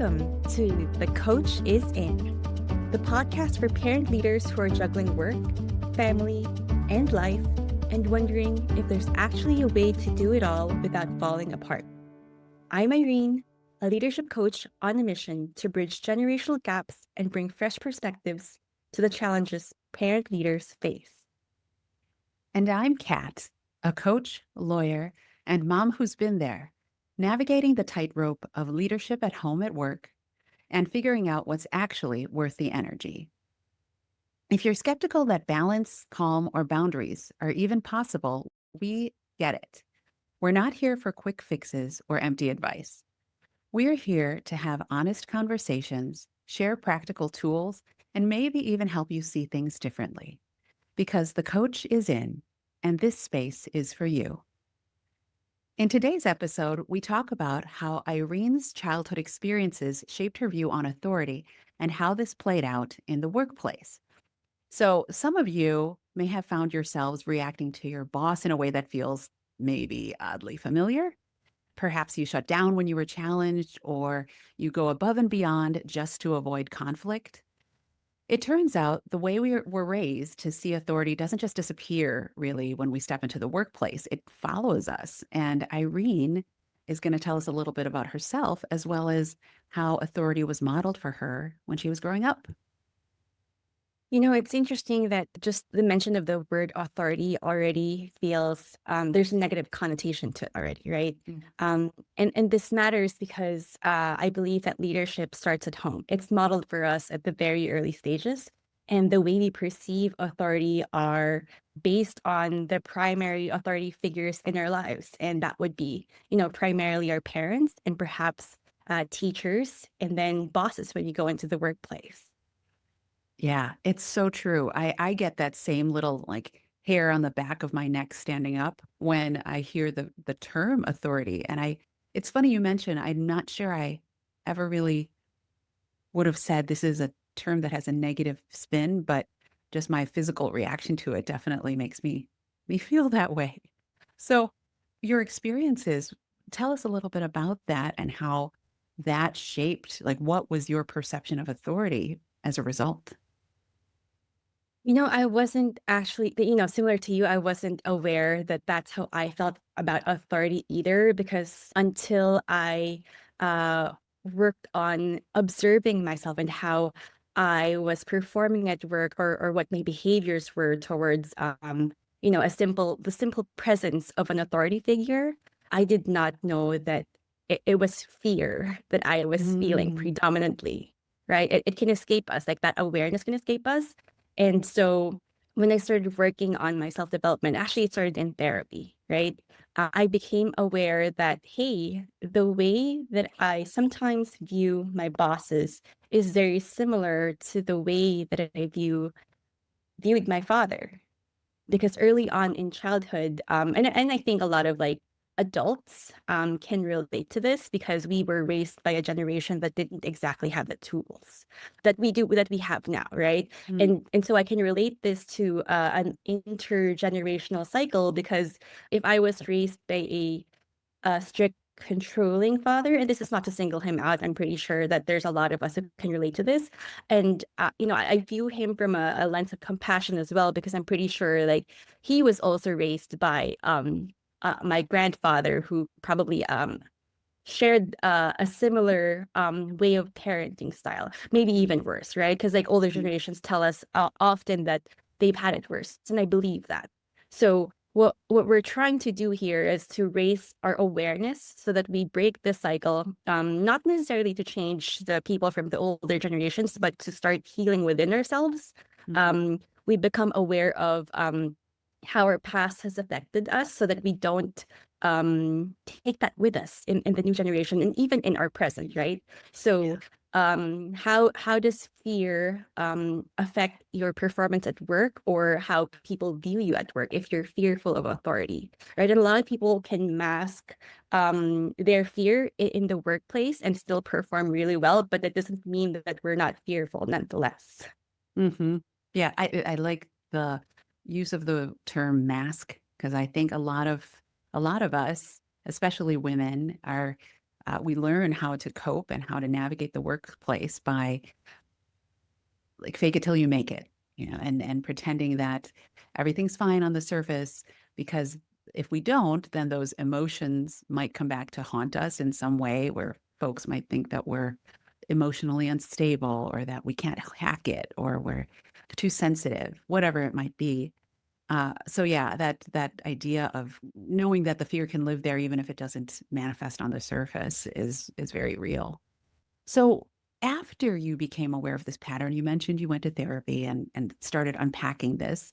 Welcome to The Coach is In, the podcast for parent leaders who are juggling work, family, and life, and wondering if there's actually a way to do it all without falling apart. I'm Irene, a leadership coach on a mission to bridge generational gaps and bring fresh perspectives to the challenges parent leaders face. And I'm Kat, a coach, lawyer, and mom who's been there, navigating the tightrope of leadership at home at work and figuring out what's actually worth the energy. If you're skeptical that balance, calm, or boundaries are even possible, we get it. We're not here for quick fixes or empty advice. We're here to have honest conversations, share practical tools, and maybe even help you see things differently. Because the coach is in, and this space is for you. In today's episode, we talk about how Irene's childhood experiences shaped her view on authority and how this played out in the workplace. So, some of you may have found yourselves reacting to your boss in a way that feels maybe oddly familiar. Perhaps you shut down when you were challenged, or you go above and beyond just to avoid conflict. It turns out the way we were raised to see authority doesn't just disappear, really, when we step into the workplace. It follows us. And Irene is going to tell us a little bit about herself, as well as how authority was modeled for her when she was growing up. It's interesting that just the mention of the word authority already feels there's a negative connotation to it already, right? Mm. And this matters because I believe that leadership starts at home. It's modeled for us at the very early stages. And the way we perceive authority are based on the primary authority figures in our lives. And that would be, primarily our parents and perhaps teachers and then bosses when you go into the workplace. Yeah, it's so true. I get that same little hair on the back of my neck standing up when I hear the term authority. And it's funny you mentioned, I'm not sure I ever really would have said this is a term that has a negative spin, but just my physical reaction to it definitely makes me feel that way. So your experiences, tell us a little bit about that and how that shaped, what was your perception of authority as a result? I wasn't actually, similar to you, I wasn't aware that that's how I felt about authority either, because until I uh, worked on observing myself and how I was performing at work or what my behaviors were towards, the simple presence of an authority figure, I did not know that it was fear that I was feeling Mm. predominantly, right? It can escape us, like that awareness can escape us. And so when I started working on my self-development, actually it started in therapy, right? I became aware that, hey, the way that I sometimes view my bosses is very similar to the way that I viewed my father, because early on in childhood, and I think a lot of like adults can relate to this because we were raised by a generation that didn't exactly have the tools that we have now, right? Mm. And so I can relate this to an intergenerational cycle, because if I was raised by a strict controlling father, and this is not to single him out, I'm pretty sure that there's a lot of us who can relate to this. And I view him from a lens of compassion as well, because I'm pretty sure like he was also raised by my grandfather, who probably shared a similar way of parenting style, maybe even worse, right? Because like older Mm. generations tell us often that they've had it worse, and I believe that. So what we're trying to do here is to raise our awareness so that we break this cycle, not necessarily to change the people from the older generations, but to start healing within ourselves. Mhm. We become aware of how our past has affected us so that we don't take that with us in the new generation and even in our present, right? So how does fear affect your performance at work, or how people view you at work if you're fearful of authority, right? And a lot of people can mask their fear in the workplace and still perform really well, but that doesn't mean that we're not fearful nonetheless. Mhm. Yeah, I like the use of the term mask because I think a lot of us, especially women, are we learn how to cope and how to navigate the workplace by like fake it till you make it, and pretending that everything's fine on the surface, because if we don't, then those emotions might come back to haunt us in some way where folks might think that we're emotionally unstable or that we can't hack it or we're too sensitive, whatever it might be. So yeah, that idea of knowing that the fear can live there even if it doesn't manifest on the surface is very real. So after you became aware of this pattern, you mentioned you went to therapy and started unpacking this.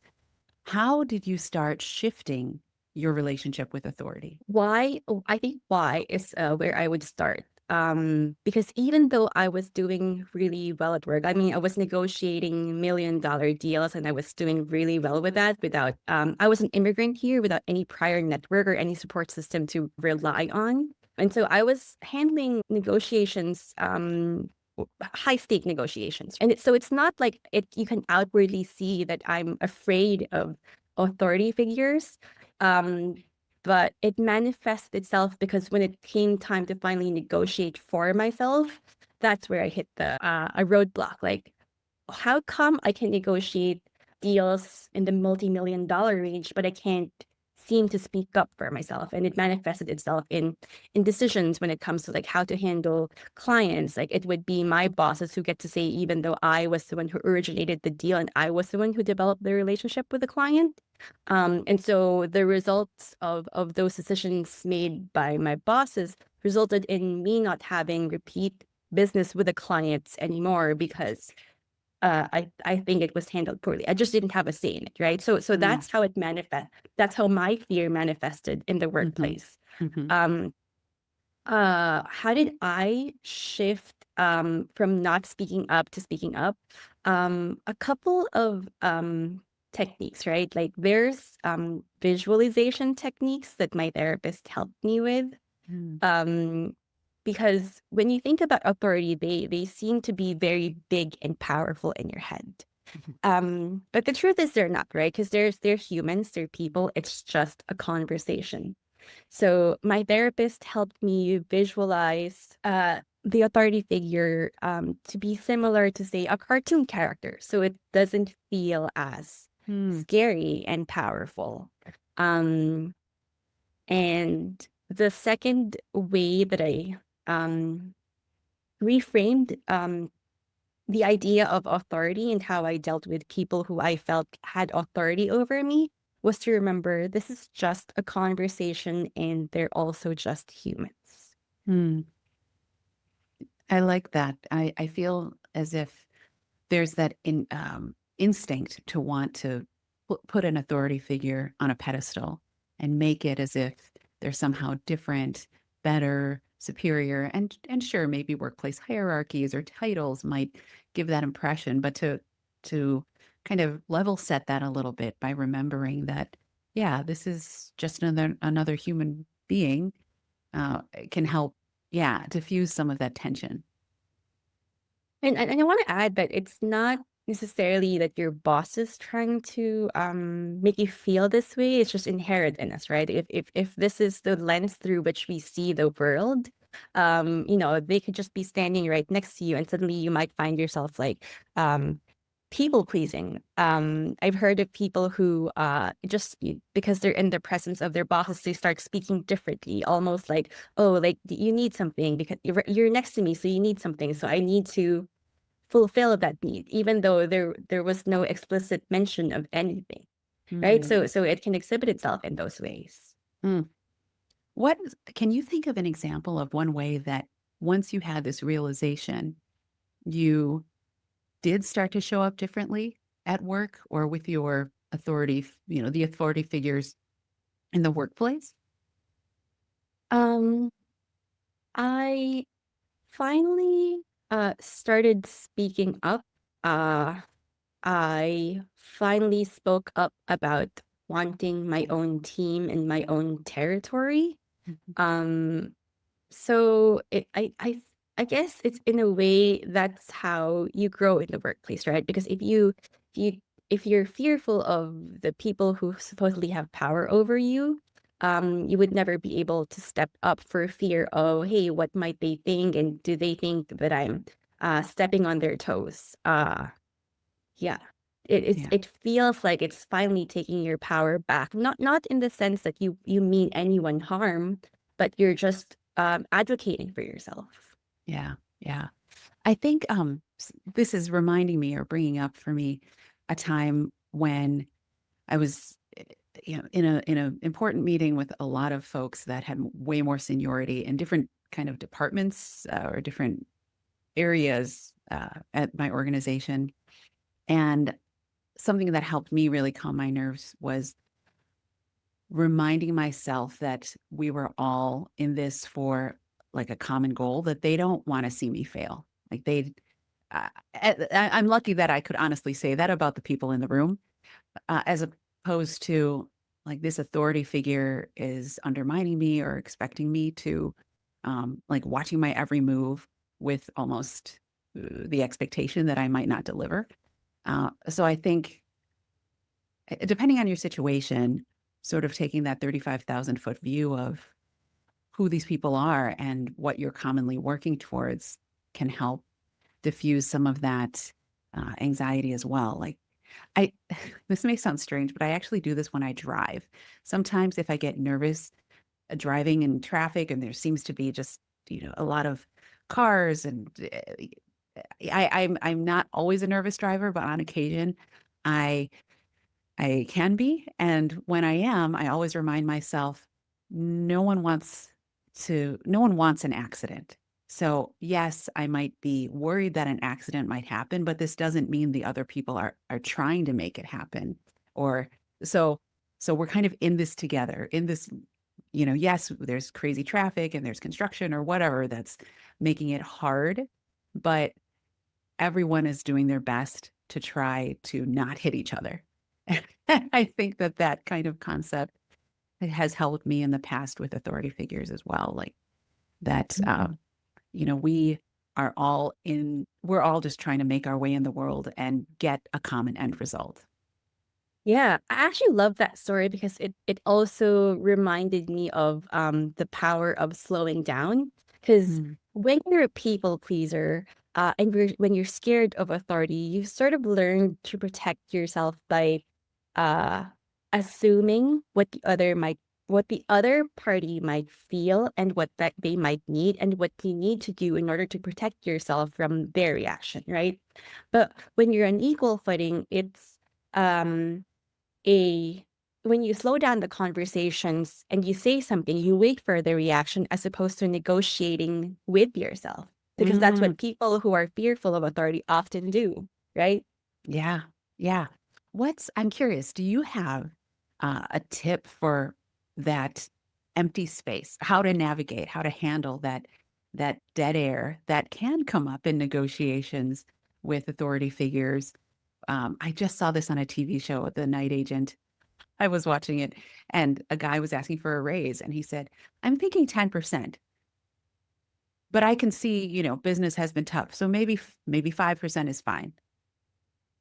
How did you start shifting your relationship with authority? Why? Oh, I think why is where I would start. Because even though I was doing really well at work, I mean, I was negotiating $1 million deals and I was doing really well with that without, I was an immigrant here without any prior network or any support system to rely on. And so I was handling negotiations, high stake negotiations. And so it's not like you can outwardly see that I'm afraid of authority figures. Um, but it manifested itself because when it came time to finally negotiate for myself, that's where I hit a roadblock. Like, how come I can negotiate deals in the multi-million-dollar range, but I can't seem to speak up for myself? And it manifested itself in decisions when it comes to like how to handle clients. Like it would be my bosses who get to say, even though I was the one who originated the deal and I was the one who developed the relationship with the client. And so the results of those decisions made by my bosses resulted in me not having repeat business with the clients anymore because I think it was handled poorly. I just didn't have a say in it, right? So Mm, that's how it manifest. That's how my fear manifested in the mhm, workplace. mhm, Um, how did I shift from not speaking up to speaking up? A couple of techniques, right? Like there's visualization techniques that my therapist helped me with. mm, Um, because when you think about authority, they seem to be very big and powerful in your head. mhm, But the truth is they're not, right? Because they're humans, they're people. It's just a conversation. So my therapist helped me visualize the authority figure to be similar to, say, a cartoon character. So it doesn't feel as mm, scary and powerful. Um, and the second way that I reframed the idea of authority and how I dealt with people who I felt had authority over me was to remember this is just a conversation and they're also just humans. mm. I like that. I feel as if there's that instinct to want to put an authority figure on a pedestal and make it as if they're somehow different, better, superior, and sure, maybe workplace hierarchies or titles might give that impression, but to kind of level set that a little bit by remembering that, yeah, this is just another human being, it can help, yeah, diffuse some of that tension. And I want to add that it's not necessarily that your boss is trying to make you feel this way. It's just inherent in us, right? If this is the lens through which we see the world, they could just be standing right next to you, and suddenly you might find yourself like people pleasing. I've heard of people who because they're in the presence of their bosses, they start speaking differently, almost like, oh, like you need something because you're next to me, so you need something. So I need to fulfill that need, even though there was no explicit mention of anything, right? Mm, So it can exhibit itself in those ways. mm. Can you think of an example of one way that once you had this realization, you did start to show up differently at work or with your authority, the authority figures in the workplace? Um, I finally started speaking up. Uh, I finally spoke up about wanting my own team and my own territory. Mhm. Um, So I guess it's in a way that's how you grow in the workplace, right? Because if you if you're fearful of the people who supposedly have power over you, you would never be able to step up for fear of, hey, what might they think? And do they think that I'm stepping on their toes? Yeah. Yeah. It feels like it's finally taking your power back. Not in the sense that you mean anyone harm, but you're just advocating for yourself. Yeah. Yeah. I think this is reminding me or bringing up for me a time when I was in a important meeting with a lot of folks that had way more seniority in different kind of departments or different areas at my organization. And something that helped me really calm my nerves was reminding myself that we were all in this for like a common goal, that they don't want to see me fail. Like I'm lucky that I could honestly say that about the people in the room, as opposed to like this authority figure is undermining me or expecting me to, like watching my every move with almost the expectation that I might not deliver. So I think depending on your situation, sort of taking that 35,000-foot view of who these people are and what you're commonly working towards can help diffuse some of that anxiety as well. Like I, this may sound strange, but I actually do this when I drive. Sometimes if I get nervous driving in traffic and there seems to be just, a lot of cars and I'm not always a nervous driver, but on occasion I I can be. And when I am, I always remind myself no one wants an accident. So, yes, I might be worried that an accident might happen, but this doesn't mean the other people are trying to make it happen. Or so so we're kind of in this together. In this, yes, there's crazy traffic and there's construction or whatever that's making it hard, but everyone is doing their best to try to not hit each other. I think that that kind of concept has helped me in the past with authority figures as well. Like that, we we're all just trying to make our way in the world and get a common end result. Yeah, I actually love that story because it also reminded me of the power of slowing down. Because Mm, when you're a people pleaser, and when you're scared of authority, you sort of learn to protect yourself by uh assuming what the other party might feel and what that they might need and what you need to do in order to protect yourself from their reaction, right? But when you're on equal footing, it's um a when you slow down the conversations and you say something, you wait for the reaction as opposed to negotiating with yourself, because that's mm, what people who are fearful of authority often do, right? yeah, yeah. I'm curious, do you have a tip for that empty space? How to navigate, how to handle that dead air that can come up in negotiations with authority figures? I just saw this on a TV show, The Night Agent. I was watching it, and a guy was asking for a raise, and he said, "I'm thinking 10%, but I can see, business has been tough, so maybe 5% is fine.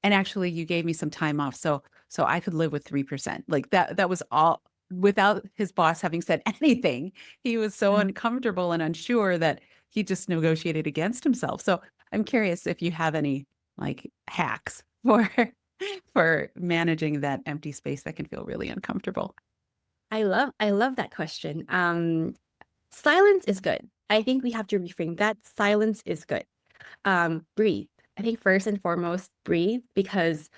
And actually, you gave me some time off, so I could live with 3%." Like that was all without his boss having said anything. He was so uncomfortable and unsure that he just negotiated against himself. So I'm curious if you have any like hacks for for managing that empty space that can feel really uncomfortable. I love that question. Silence is good. I think we have to reframe that. Silence is good. Breathe. I think first and foremost, breathe, because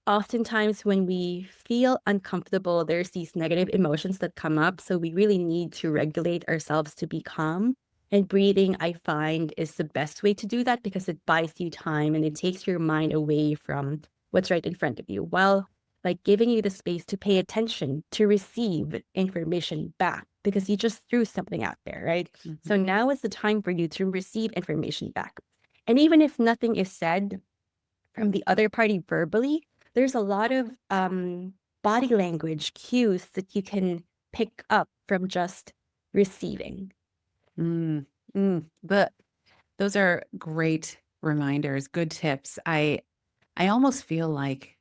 oftentimes when we feel uncomfortable, there's these negative emotions that come up. So we really need to regulate ourselves to be calm. And breathing, I find, is the best way to do that because it buys you time and it takes your mind away from what's right in front of you, while like giving you the space to pay attention, to receive information back because you just threw something out there, right? Mhm. So now is the time for you to receive information back. And even if nothing is said from the other party verbally, there's a lot of body language cues that you can pick up from just receiving. Mm, those are great reminders, good tips. I almost feel like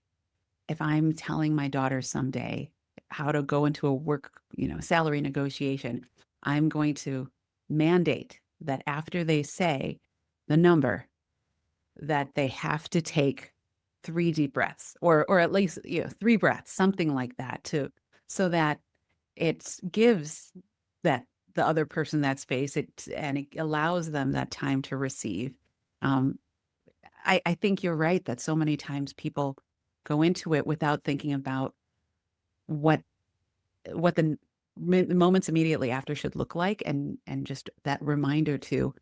if I'm telling my daughter someday, how to go into a work, salary negotiation, I'm going to mandate that after they say the number, that they have to take 3 deep breaths, or at least, 3 breaths, something like that, to so that it gives that the other person that space, and it allows them that time to receive. Um, I think you're right that so many times people go into it without thinking about what the moments immediately after should look like, and just that reminder to,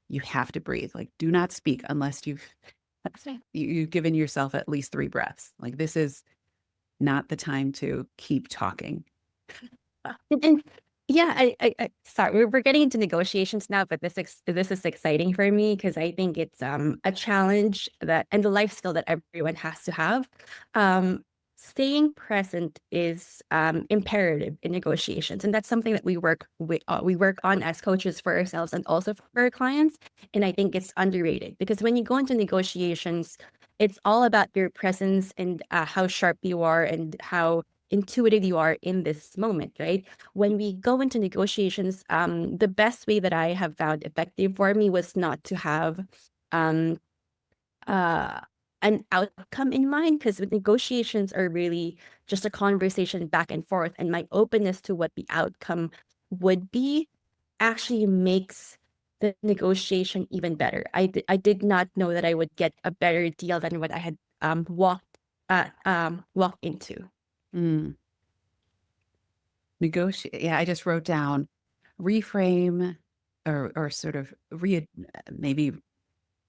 you have to breathe. Like, do not speak unless you've given yourself at least 3 breaths. Like, this is not the time to keep talking. And yeah, sorry, we're getting into negotiations now, but this is exciting for me because I think it's a challenge that and the life skill that everyone has to have. Um, Staying present is imperative in negotiations, and that's something that we work on as coaches for ourselves and also for our clients. And I think it's underrated because when you go into negotiations, it's all about your presence and how sharp you are and how intuitive you are in this moment, right? When we go into negotiations, the best way that I have found effective for me was not to have um, uh, an outcome in mind, because negotiations are really just a conversation back and forth, and my openness to what the outcome would be actually makes the negotiation even better. I did not know that I would get a better deal than what I had walked into. Mm. Negotiate. Yeah, I just wrote down reframe, or sort of maybe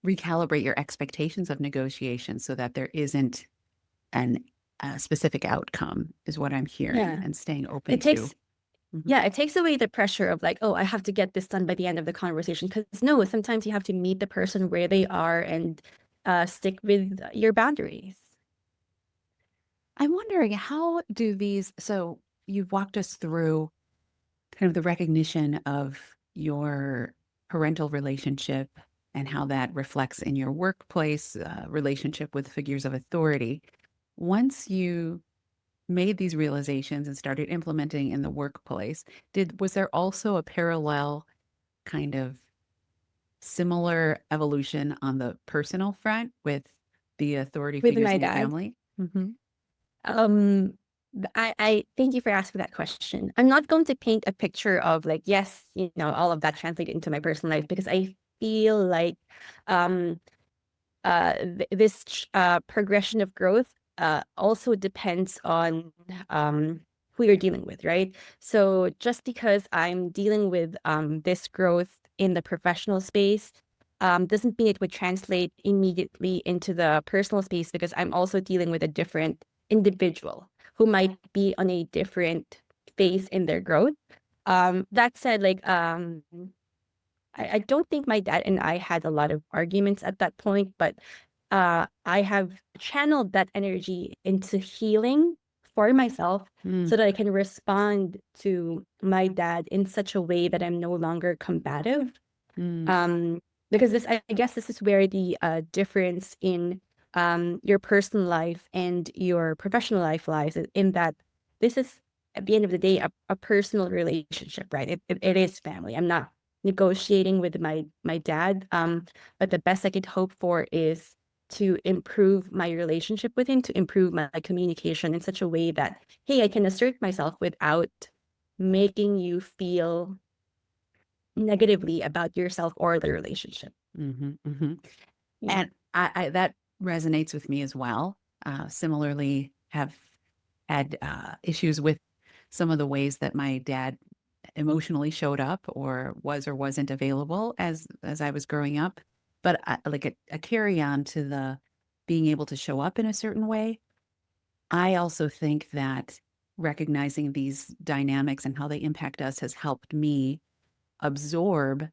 recalibrate your expectations of negotiation so that there isn't an a specific outcome, is what I'm hearing, Yeah. and staying open It to. takes Mhm. Yeah, it takes away the pressure of like, oh, I have to get this done by the end of the conversation. Because no, sometimes you have to meet the person where they are and stick with your boundaries. I'm wondering, how do these, so you've walked us through kind of the recognition of your parental relationship and how that reflects in your workplace relationship with figures of authority. Once you made these realizations and started implementing in the workplace, did was there also a parallel kind of similar evolution on the personal front with the authority With figures my in your dad, family? Hmm. um, I thank you for asking that question. I'm not going to paint a picture of like, yes, all of that translated into my personal life because I feel like um this progression of growth also depends on who you're dealing with, right? So just because I'm dealing with this growth in the professional space doesn't mean it would translate immediately into the personal space because I'm also dealing with a different individual who might be on a different phase in their growth. That said, like I don't think my dad and I had a lot of arguments at that point, but I have channeled that energy into healing for myself Mm, so that I can respond to my dad in such a way that I'm no longer combative. mm, Um, because I guess this is where the difference in your personal life and your professional life lies, in that this is at the end of the day a personal relationship, right? It is family. I'm not negotiating with my dad, but the best I could hope for is to improve my relationship with him, to improve my communication in such a way that, hey, I can assert myself without making you feel negatively about yourself or the relationship. hmm hmm. Yeah. And I that resonates with me as well. Similarly, have had issues with some of the ways that my dad emotionally showed up, or wasn't available as I was growing up. But like a carry on to the being able to show up in a certain way. I also think that recognizing these dynamics and how they impact us has helped me absorb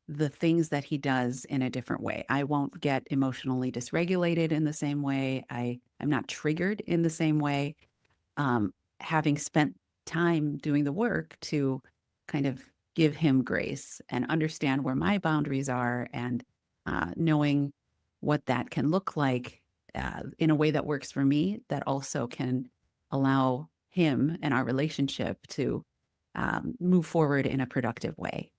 the things that he does in a different way. I won't get emotionally dysregulated in the same way. I'm not triggered in the same way. Having spent time doing the work to kind of give him grace and understand where my boundaries are, and knowing what that can look like in a way that works for me, that also can allow him and our relationship to move forward in a productive way.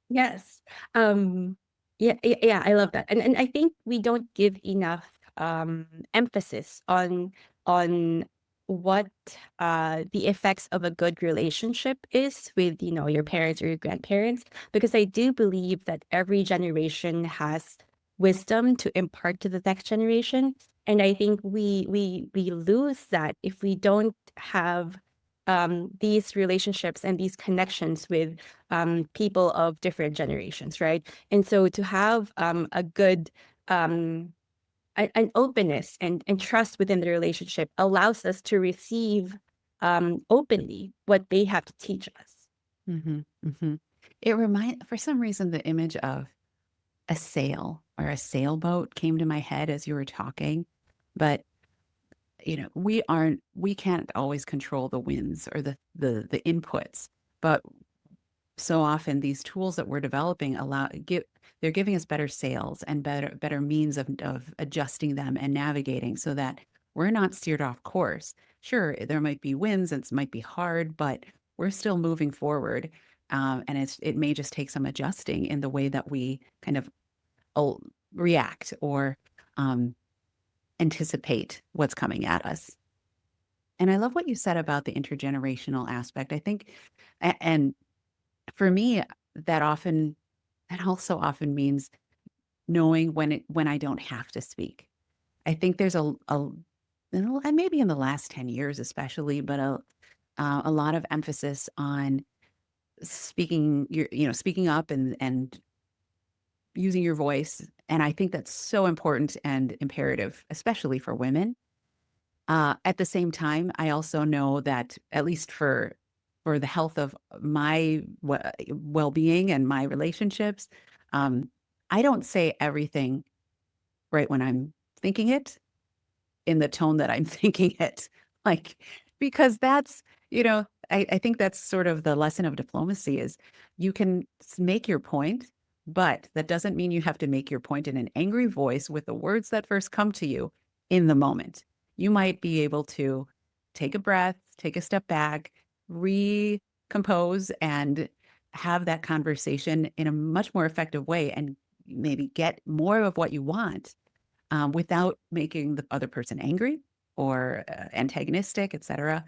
Yes. Yeah, I love that. And I think we don't give enough emphasis on what the effects of a good relationship is with, your parents or your grandparents, because I do believe that every generation has wisdom to impart to the next generation. And I think we lose that if we don't have these relationships and these connections with people of different generations, right? And so to have a good an openness and trust within the relationship allows us to receive openly what they have to teach us. Hmm. Hmm. For some reason, the image of a sail or a sailboat came to my head as you were talking. But we can't always control the winds or the inputs, but so often these tools that we're developing they're giving us better sails and better means of adjusting them and navigating so that we're not steered off course. Sure, there might be winds and it might be hard, but we're still moving forward. And it may just take some adjusting in the way that we kind of uh, react or um, anticipate what's coming at us. And I love what you said about the intergenerational aspect. I think, and for me, that also often means knowing when I don't have to speak. I think there's and maybe in the last 10 years especially, but a lot of emphasis on speaking up and using your voice. And I think that's so important and imperative, especially for women. At the same time, I also know that at least for the health of my well-being and my relationships, um, I don't say everything right when I'm thinking it in the tone that I'm thinking it. Like, because I think that's sort of the lesson of diplomacy is you can make your point, but that doesn't mean you have to make your point in an angry voice with the words that first come to you in the moment. You might be able to take a breath, take a step back, recompose, and have that conversation in a much more effective way and maybe get more of what you want without making the other person angry or antagonistic, etc.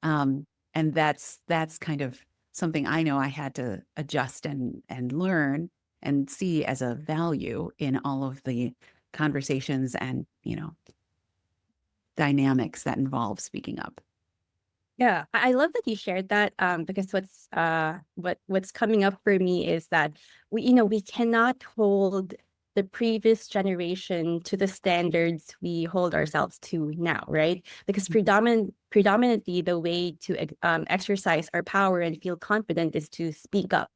Um, and that's kind of something I know I had to adjust and learn and see as a value in all of the conversations and dynamics that involve speaking up. Yeah, I love that you shared that because what's coming up for me is that we cannot hold the previous generation to the standards we hold ourselves to now, right? Because predominantly the way to exercise our power and feel confident is to speak up.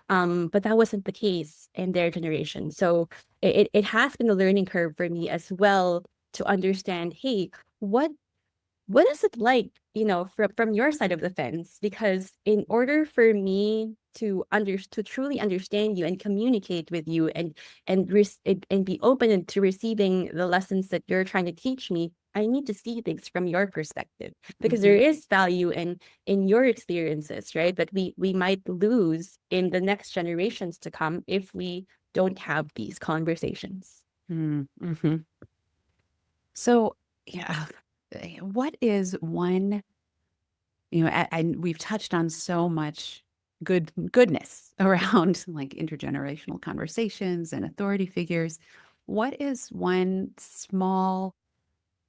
But that wasn't the case in their generation. So it has been a learning curve for me as well to understand, hey, what what is it like, from your side of the fence? Because in order for me to truly understand you and communicate with you and be open to receiving the lessons that you're trying to teach me, I need to see things from your perspective because there Mhm. is value in your experiences, right? But we might lose in the next generations to come if we don't have these conversations. Mm-hmm. So, yeah, what is one we've touched on so much goodness around like intergenerational conversations and authority figures. What is one small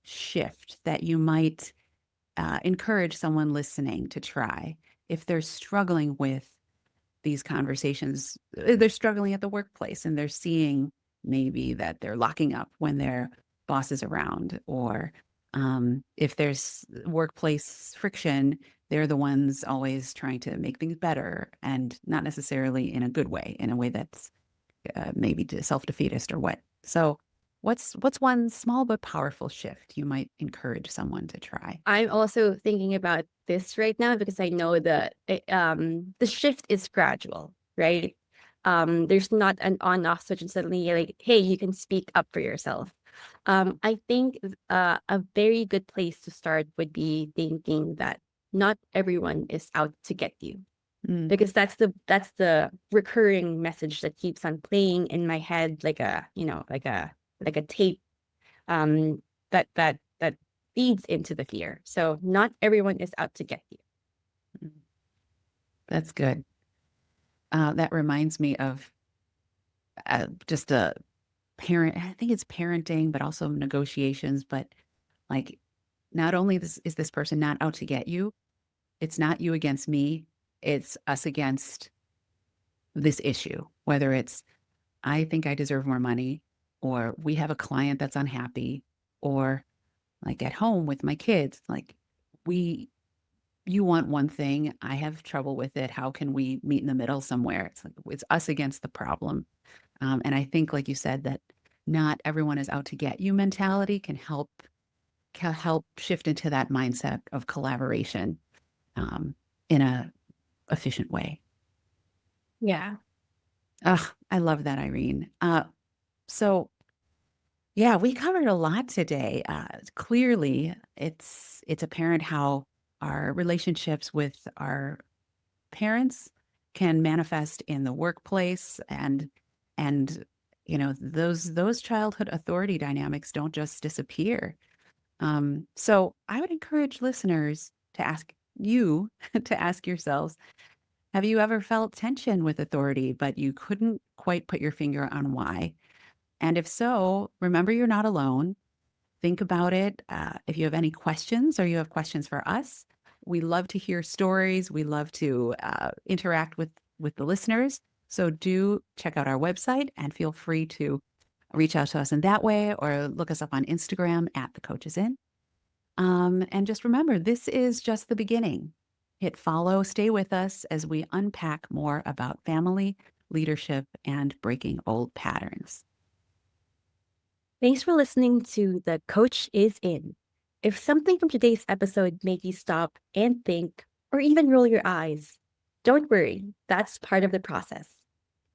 shift that you might encourage someone listening to try if they're struggling with these conversations? They're struggling at the workplace and they're seeing maybe that they're locking up when their boss is around, or if there's workplace friction, they're the ones always trying to make things better and not necessarily in a good way, in a way that's maybe self-defeatist or what. So, what's one small but powerful shift you might encourage someone to try? I'm also thinking about this right now because I know that the shift is gradual, right? There's not an on-off switch and suddenly you're like, hey, you can speak up for yourself. I think a very good place to start would be thinking that not everyone is out to get you, Mm, because that's the recurring message that keeps on playing in my head like a, like a tape, um that feeds into the fear. So not everyone is out to get you. mm, that's good. That reminds me of just a parent. I think it's parenting, but also negotiations. But like, not only is this person not out to get you, it's not you against me. It's us against this issue, whether it's I think I deserve more money, or we have a client that's unhappy, or like at home with my kids, like we you want one thing, I have trouble with it. How can we meet in the middle somewhere? It's like it's us against the problem. And I think, like you said, that not everyone is out to get you mentality can help shift into that mindset of collaboration um, in a efficient way. Yeah. Ugh, I love that, Irene. So yeah, we covered a lot today. Clearly, it's apparent how our relationships with our parents can manifest in the workplace, and those childhood authority dynamics don't just disappear. So I would encourage listeners to ask you to ask yourselves, have you ever felt tension with authority, but you couldn't quite put your finger on why? And if so, remember you're not alone. Think about it. If you have any questions or you have questions for us, we love to hear stories. We love to interact with the listeners. So do check out our website and feel free to reach out to us in that way or look us up on Instagram at The Coach Is In. And just remember, this is just the beginning. Hit follow, stay with us as we unpack more about family, leadership, and breaking old patterns. Thanks for listening to The Coach Is In. If something from today's episode made you stop and think, or even roll your eyes, don't worry, that's part of the process.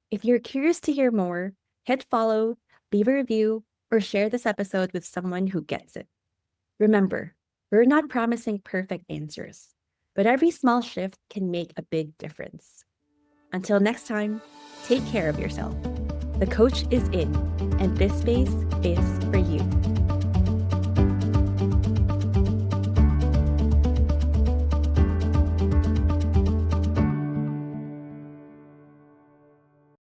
If you're curious to hear more, hit follow, leave a review, or share this episode with someone who gets it. Remember, we're not promising perfect answers, but every small shift can make a big difference. Until next time, take care of yourself. The coach is in, and this space is for you.